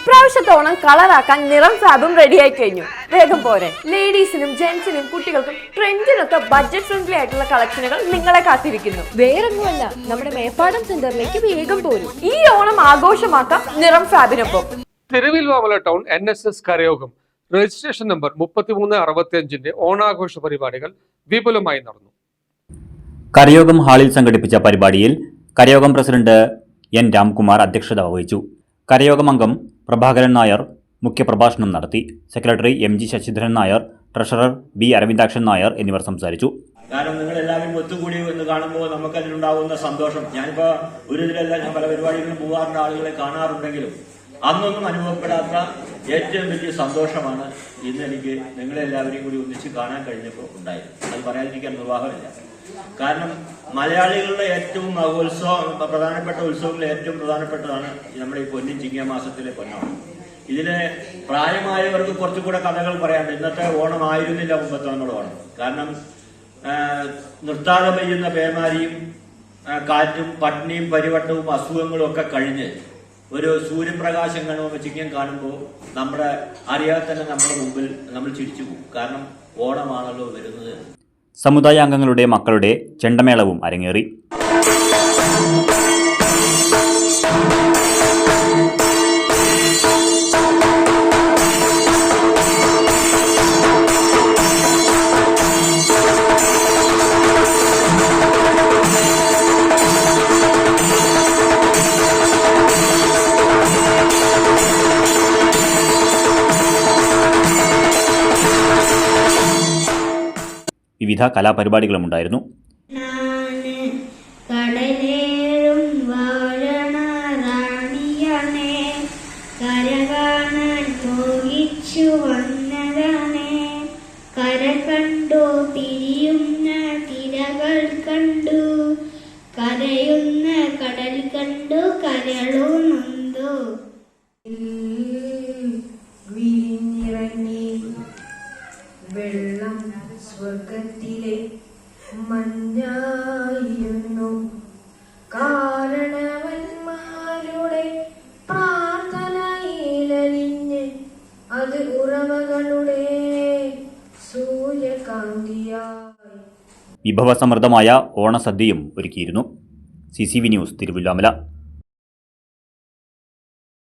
ഇപ്രാവശ്യത്തെ ഓണം കളറാക്കാൻ നിറം ഫാബും റെഡിയായി കഴിഞ്ഞു. വേഗം പോരെ. ലേഡീസിനും ജെന്റ്സിനും കുട്ടികൾക്കും ട്രെൻഡിനൊക്കെ ബഡ്ജറ്റ് ഫ്രണ്ട്ലി ആയിട്ടുള്ള കളക്ഷനുകൾ നിങ്ങളെ കാത്തിരിക്കുന്നു. വേറൊന്നുമല്ല, നമ്മുടെ മേപ്പാടം സെന്ററിലേക്ക് വേഗം പോരും. ഈ ഓണം ആഘോഷമാക്കാം നിറം ഫാബിനൊപ്പം. തിരുവില്വാമല ടൗൺ NSS കരയോഗം രജിസ്ട്രേഷൻ നമ്പർ 3365 ഓണാഘോഷ പരിപാടികൾ വിപുലമായി നടന്നു. കരയോഗം ഹാളിൽ സംഘടിപ്പിച്ച പരിപാടിയിൽ കരയോഗം പ്രസിഡന്റ് N. രാംകുമാർ അധ്യക്ഷത വഹിച്ചു. കരയോഗം അംഗം പ്രഭാകരൻ നായർ മുഖ്യപ്രഭാഷണം നടത്തി. Secretary MG Sasidharan Nair, treasurer B. Aravindakshan Nair എന്നിവർ സംസാരിച്ചു. കാരണം നിങ്ങൾ എല്ലാവരും ഒത്തുകൂടി എന്ന് കാണുമ്പോൾ നമുക്കതിലുണ്ടാകുന്ന സന്തോഷം, ഞാനിപ്പോൾ ഒരു ഇതിലല്ല, ഞാൻ പല പരിപാടികളും പോകാറുണ്ട്, ആളുകളെ കാണാറുണ്ടെങ്കിലും അന്നൊന്നും അനുഭവപ്പെടാത്ത ഏറ്റവും വലിയ സന്തോഷമാണ് ഇന്ന് എനിക്ക് നിങ്ങളെല്ലാവരെയും കൂടി ഒന്നിച്ച് കാണാൻ കഴിഞ്ഞപ്പോൾ ഉണ്ടായത്. അത് പറയാതിരിക്കാൻ നിർവാഹമില്ല. കാരണം മലയാളികളുടെ ഏറ്റവും പ്രധാനപ്പെട്ട ഉത്സവങ്ങളിൽ ഏറ്റവും പ്രധാനപ്പെട്ടതാണ് നമ്മുടെ ഈ പൊന്നിൻ ചിങ്ങമാസത്തിലെ പൊന്നോണം. ഇതിന് പ്രായമായവർക്ക് കുറച്ചുകൂടെ കഥകൾ പറയാനുണ്ട്. ഇന്നത്തെ ഓണം ആയിരുന്നില്ല മുമ്പത്തെ നമ്മുടെ ഓണം. കാരണം നിർത്താതെ പെയ്യുന്ന പേമാരിയും കാറ്റും പട്ടിണിയും പരിവട്ടവും അസുഖങ്ങളും ഒക്കെ കഴിഞ്ഞ് ഒരു സൂര്യപ്രകാശം കാണുമ്പോൾ ചിങ്ങം കാണുമ്പോൾ നമ്മുടെ അറിയാതെ തന്നെ നമ്മുടെ മുമ്പിൽ നമ്മൾ ചിരിച്ചു പോകും. കാരണം ഓണമാണല്ലോ വരുന്നത്. സമുദായ അംഗങ്ങളുടെ മക്കളുടെ ചെണ്ടമേളവും അരങ്ങേറി. വിവിധ കലാപരിപാടികളും ഉണ്ടായിരുന്നു. കര കണ്ടു പിരിയുന്ന തിരകൾ കണ്ടു, കരയുന്ന കടൽ കണ്ടു കരളുന്നുണ്ടോ. വിരിഞ്ഞിറങ്ങി വെള്ളം സ്വർഗത്തിലെ മഞ്ഞായിരുന്നു. കാരണവന്മാരുടെ പ്രാർത്ഥനയിലലിഞ്ഞ് അത് ഉറവകളുടെ സൂര്യകാന്തിയായി. വിഭവസമൃദ്ധമായ ഓണസദ്യയും ഒരുക്കിയിരുന്നു. CCV news Thiruvilwamala.